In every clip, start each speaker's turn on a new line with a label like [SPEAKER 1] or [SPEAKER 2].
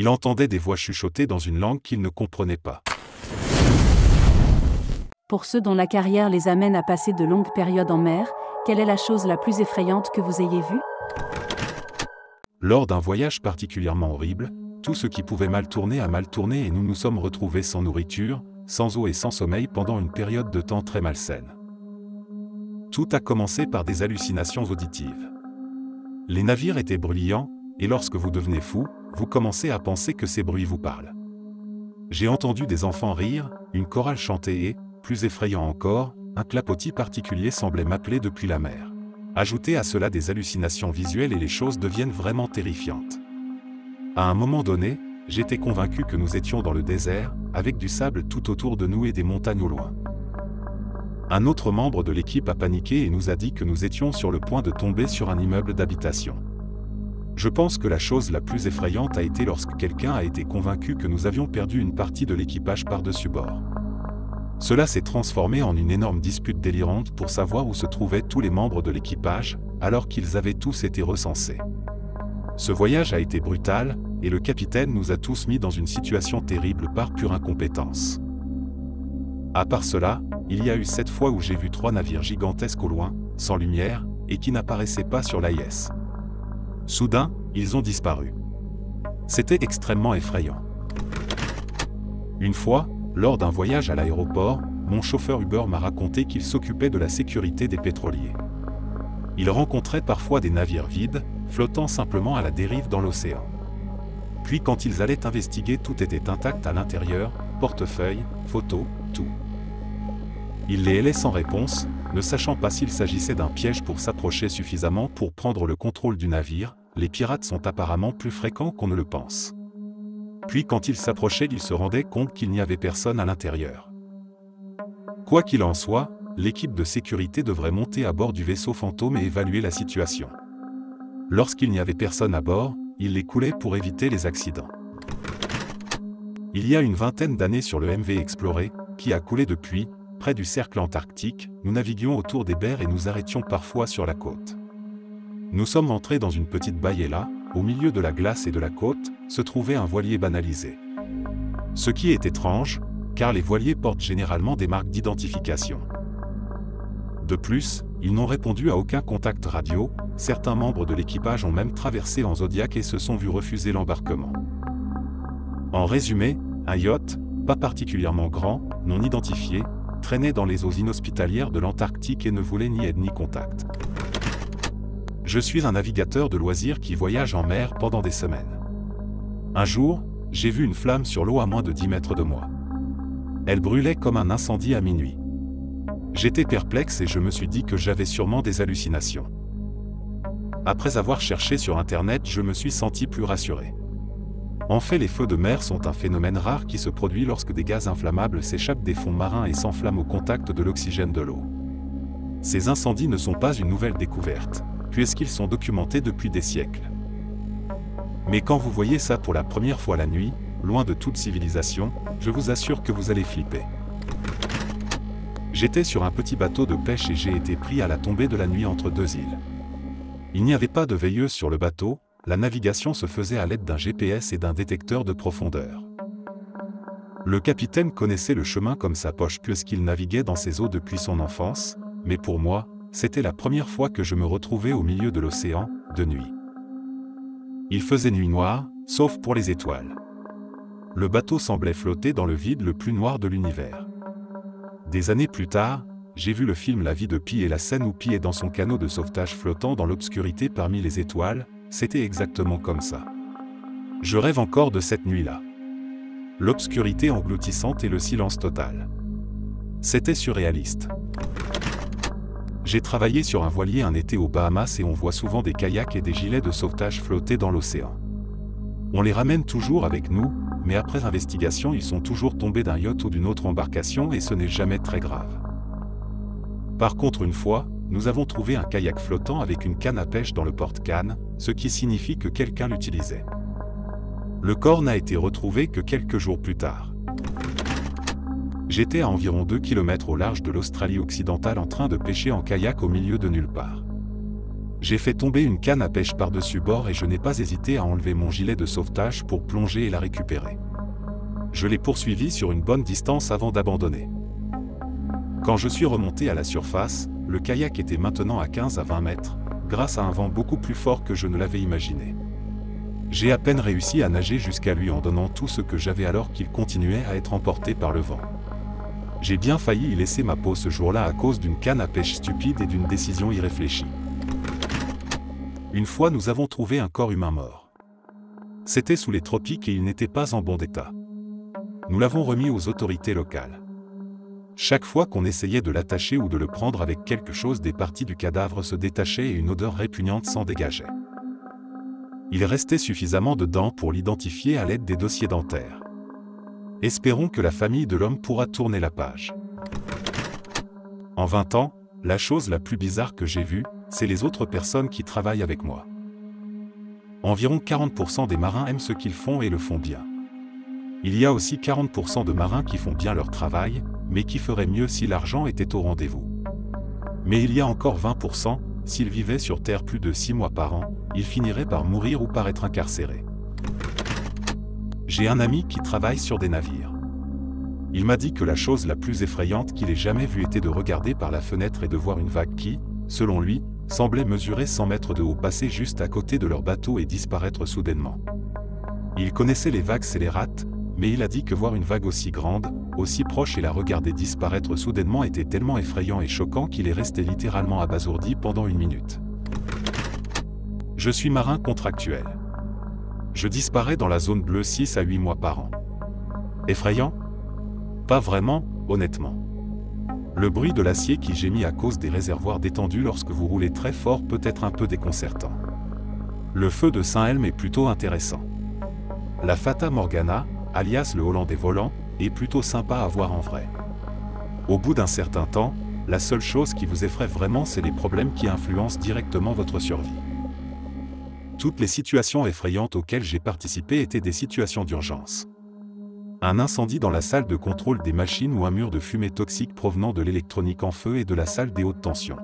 [SPEAKER 1] Il entendait des voix chuchotées dans une langue qu'il ne comprenait pas.
[SPEAKER 2] Pour ceux dont la carrière les amène à passer de longues périodes en mer, quelle est la chose la plus effrayante que vous ayez vue?
[SPEAKER 1] Lors d'un voyage particulièrement horrible, tout ce qui pouvait mal tourner a mal tourné et nous nous sommes retrouvés sans nourriture, sans eau et sans sommeil pendant une période de temps très malsaine. Tout a commencé par des hallucinations auditives. Les navires étaient bruyants, et lorsque vous devenez fou, vous commencez à penser que ces bruits vous parlent. J'ai entendu des enfants rire, une chorale chanter et, plus effrayant encore, un clapotis particulier semblait m'appeler depuis la mer. Ajoutez à cela des hallucinations visuelles et les choses deviennent vraiment terrifiantes. À un moment donné, j'étais convaincu que nous étions dans le désert, avec du sable tout autour de nous et des montagnes au loin. Un autre membre de l'équipe a paniqué et nous a dit que nous étions sur le point de tomber sur un immeuble d'habitation. Je pense que la chose la plus effrayante a été lorsque quelqu'un a été convaincu que nous avions perdu une partie de l'équipage par-dessus bord. Cela s'est transformé en une énorme dispute délirante pour savoir où se trouvaient tous les membres de l'équipage, alors qu'ils avaient tous été recensés. Ce voyage a été brutal, et le capitaine nous a tous mis dans une situation terrible par pure incompétence. À part cela, il y a eu 7 fois où j'ai vu 3 navires gigantesques au loin, sans lumière, et qui n'apparaissaient pas sur l'AIS. Soudain, ils ont disparu. C'était extrêmement effrayant. Une fois, lors d'un voyage à l'aéroport, mon chauffeur Uber m'a raconté qu'il s'occupait de la sécurité des pétroliers. Il rencontrait parfois des navires vides, flottant simplement à la dérive dans l'océan. Puis quand ils allaient investiguer, tout était intact à l'intérieur, portefeuille, photos, tout. Il les hélait sans réponse, ne sachant pas s'il s'agissait d'un piège pour s'approcher suffisamment pour prendre le contrôle du navire. Les pirates sont apparemment plus fréquents qu'on ne le pense. Puis quand ils s'approchaient, ils se rendaient compte qu'il n'y avait personne à l'intérieur. Quoi qu'il en soit, l'équipe de sécurité devrait monter à bord du vaisseau fantôme et évaluer la situation. Lorsqu'il n'y avait personne à bord, ils les coulaient pour éviter les accidents. Il y a une vingtaine d'années sur le MV Explorer, qui a coulé depuis, près du cercle antarctique, nous naviguions autour des bergs et nous arrêtions parfois sur la côte. Nous sommes entrés dans une petite baie et là, au milieu de la glace et de la côte, se trouvait un voilier banalisé. Ce qui est étrange, car les voiliers portent généralement des marques d'identification. De plus, ils n'ont répondu à aucun contact radio, certains membres de l'équipage ont même traversé en Zodiac et se sont vus refuser l'embarquement. En résumé, un yacht, pas particulièrement grand, non identifié, traînait dans les eaux inhospitalières de l'Antarctique et ne voulait ni aide ni contact. Je suis un navigateur de loisirs qui voyage en mer pendant des semaines. Un jour, j'ai vu une flamme sur l'eau à moins de 10 mètres de moi. Elle brûlait comme un incendie à minuit. J'étais perplexe et je me suis dit que j'avais sûrement des hallucinations. Après avoir cherché sur Internet, je me suis senti plus rassuré. En fait, les feux de mer sont un phénomène rare qui se produit lorsque des gaz inflammables s'échappent des fonds marins et s'enflamment au contact de l'oxygène de l'eau. Ces incendies ne sont pas une nouvelle découverte, puisqu'ils sont documentés depuis des siècles. Mais quand vous voyez ça pour la première fois la nuit, loin de toute civilisation, je vous assure que vous allez flipper. J'étais sur un petit bateau de pêche et j'ai été pris à la tombée de la nuit entre 2 îles. Il n'y avait pas de veilleuse sur le bateau, la navigation se faisait à l'aide d'un GPS et d'un détecteur de profondeur. Le capitaine connaissait le chemin comme sa poche puisqu'il naviguait dans ces eaux depuis son enfance, mais pour moi, c'était la première fois que je me retrouvais au milieu de l'océan, de nuit. Il faisait nuit noire, sauf pour les étoiles. Le bateau semblait flotter dans le vide le plus noir de l'univers. Des années plus tard, j'ai vu le film La vie de Pi et la scène où Pi est dans son canot de sauvetage flottant dans l'obscurité parmi les étoiles, c'était exactement comme ça. Je rêve encore de cette nuit-là. L'obscurité engloutissante et le silence total. C'était surréaliste. J'ai travaillé sur un voilier un été aux Bahamas et on voit souvent des kayaks et des gilets de sauvetage flotter dans l'océan. On les ramène toujours avec nous, mais après investigation ils sont toujours tombés d'un yacht ou d'une autre embarcation et ce n'est jamais très grave. Par contre une fois, nous avons trouvé un kayak flottant avec une canne à pêche dans le porte-canne, ce qui signifie que quelqu'un l'utilisait. Le corps n'a été retrouvé que quelques jours plus tard. J'étais à environ 2 km au large de l'Australie occidentale en train de pêcher en kayak au milieu de nulle part. J'ai fait tomber une canne à pêche par-dessus bord et je n'ai pas hésité à enlever mon gilet de sauvetage pour plonger et la récupérer. Je l'ai poursuivi sur une bonne distance avant d'abandonner. Quand je suis remonté à la surface, le kayak était maintenant à 15 à 20 mètres, grâce à un vent beaucoup plus fort que je ne l'avais imaginé. J'ai à peine réussi à nager jusqu'à lui en donnant tout ce que j'avais alors qu'il continuait à être emporté par le vent. J'ai bien failli y laisser ma peau ce jour-là à cause d'une canne à pêche stupide et d'une décision irréfléchie. Une fois nous avons trouvé un corps humain mort. C'était sous les tropiques et il n'était pas en bon état. Nous l'avons remis aux autorités locales. Chaque fois qu'on essayait de l'attacher ou de le prendre avec quelque chose, des parties du cadavre se détachaient et une odeur répugnante s'en dégageait. Il restait suffisamment de dents pour l'identifier à l'aide des dossiers dentaires. Espérons que la famille de l'homme pourra tourner la page. En 20 ans, la chose la plus bizarre que j'ai vue, c'est les autres personnes qui travaillent avec moi. Environ 40% des marins aiment ce qu'ils font et le font bien. Il y a aussi 40% de marins qui font bien leur travail, mais qui feraient mieux si l'argent était au rendez-vous. Mais il y a encore 20%, s'ils vivaient sur Terre plus de 6 mois par an, ils finiraient par mourir ou par être incarcérés. J'ai un ami qui travaille sur des navires. Il m'a dit que la chose la plus effrayante qu'il ait jamais vue était de regarder par la fenêtre et de voir une vague qui, selon lui, semblait mesurer 100 mètres de haut passer juste à côté de leur bateau et disparaître soudainement. Il connaissait les vagues scélérates, mais il a dit que voir une vague aussi grande, aussi proche et la regarder disparaître soudainement était tellement effrayant et choquant qu'il est resté littéralement abasourdi pendant 1 minute. Je suis marin contractuel. Je disparais dans la zone bleue 6 à 8 mois par an. Effrayant? Pas vraiment, honnêtement. Le bruit de l'acier qui gémit à cause des réservoirs détendus lorsque vous roulez très fort peut être un peu déconcertant. Le feu de Saint-Elme est plutôt intéressant. La Fata Morgana, alias le Hollandais volant, est plutôt sympa à voir en vrai. Au bout d'un certain temps, la seule chose qui vous effraie vraiment, c'est les problèmes qui influencent directement votre survie. Toutes les situations effrayantes auxquelles j'ai participé étaient des situations d'urgence. Un incendie dans la salle de contrôle des machines ou un mur de fumée toxique provenant de l'électronique en feu et de la salle des hautes tensions.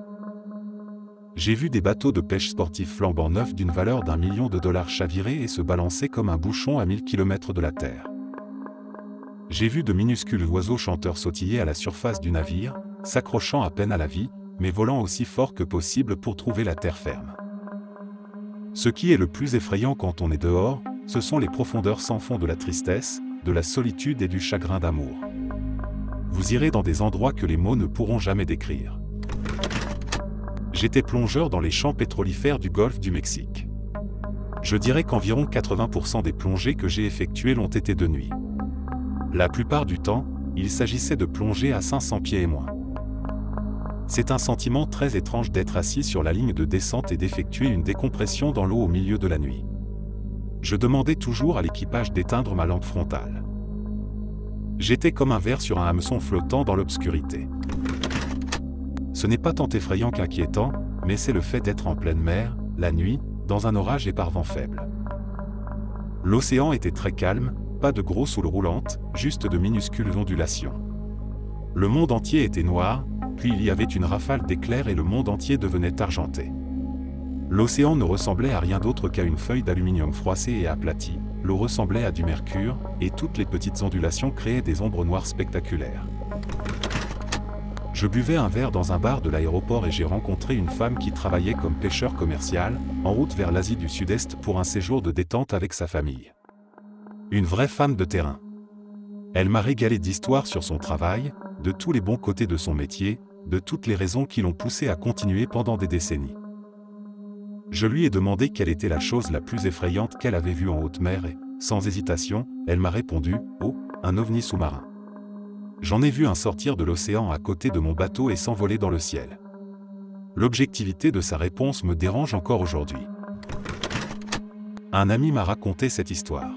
[SPEAKER 1] J'ai vu des bateaux de pêche sportifs flambant neufs d'une valeur d'1 million de dollars chavirer et se balancer comme un bouchon à 1000 km de la terre. J'ai vu de minuscules oiseaux chanteurs sautiller à la surface du navire, s'accrochant à peine à la vie, mais volant aussi fort que possible pour trouver la terre ferme. Ce qui est le plus effrayant quand on est dehors, ce sont les profondeurs sans fond de la tristesse, de la solitude et du chagrin d'amour. Vous irez dans des endroits que les mots ne pourront jamais décrire. J'étais plongeur dans les champs pétrolifères du golfe du Mexique. Je dirais qu'environ 80% des plongées que j'ai effectuées l'ont été de nuit. La plupart du temps, il s'agissait de plonger à 500 pieds et moins. C'est un sentiment très étrange d'être assis sur la ligne de descente et d'effectuer une décompression dans l'eau au milieu de la nuit. Je demandais toujours à l'équipage d'éteindre ma lampe frontale. J'étais comme un ver sur un hameçon flottant dans l'obscurité. Ce n'est pas tant effrayant qu'inquiétant, mais c'est le fait d'être en pleine mer, la nuit, dans un orage et par vent faible. L'océan était très calme, pas de grosses houles roulantes, juste de minuscules ondulations. Le monde entier était noir, puis il y avait une rafale d'éclairs et le monde entier devenait argenté. L'océan ne ressemblait à rien d'autre qu'à une feuille d'aluminium froissée et aplatie, l'eau ressemblait à du mercure, et toutes les petites ondulations créaient des ombres noires spectaculaires. Je buvais un verre dans un bar de l'aéroport et j'ai rencontré une femme qui travaillait comme pêcheur commercial, en route vers l'Asie du Sud-Est pour un séjour de détente avec sa famille. Une vraie femme de terrain. Elle m'a régalé d'histoires sur son travail, de tous les bons côtés de son métier, de toutes les raisons qui l'ont poussée à continuer pendant des décennies. Je lui ai demandé quelle était la chose la plus effrayante qu'elle avait vue en haute mer et, sans hésitation, elle m'a répondu « Oh, un ovni sous-marin. J'en ai vu un sortir de l'océan à côté de mon bateau et s'envoler dans le ciel. » L'objectivité de sa réponse me dérange encore aujourd'hui. Un ami m'a raconté cette histoire.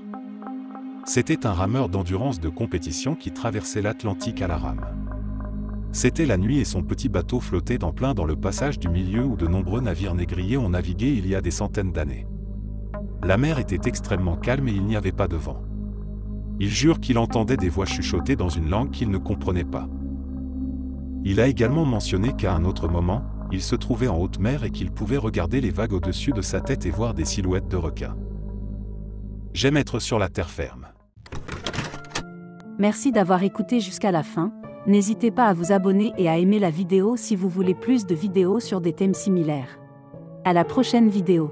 [SPEAKER 1] C'était un rameur d'endurance de compétition qui traversait l'Atlantique à la rame. C'était la nuit et son petit bateau flottait en plein dans le passage du milieu où de nombreux navires négriers ont navigué il y a des centaines d'années. La mer était extrêmement calme et il n'y avait pas de vent. Il jure qu'il entendait des voix chuchoter dans une langue qu'il ne comprenait pas. Il a également mentionné qu'à un autre moment, il se trouvait en haute mer et qu'il pouvait regarder les vagues au-dessus de sa tête et voir des silhouettes de requins. J'aime être sur la terre ferme.
[SPEAKER 2] Merci d'avoir écouté jusqu'à la fin. N'hésitez pas à vous abonner et à aimer la vidéo si vous voulez plus de vidéos sur des thèmes similaires. À la prochaine vidéo.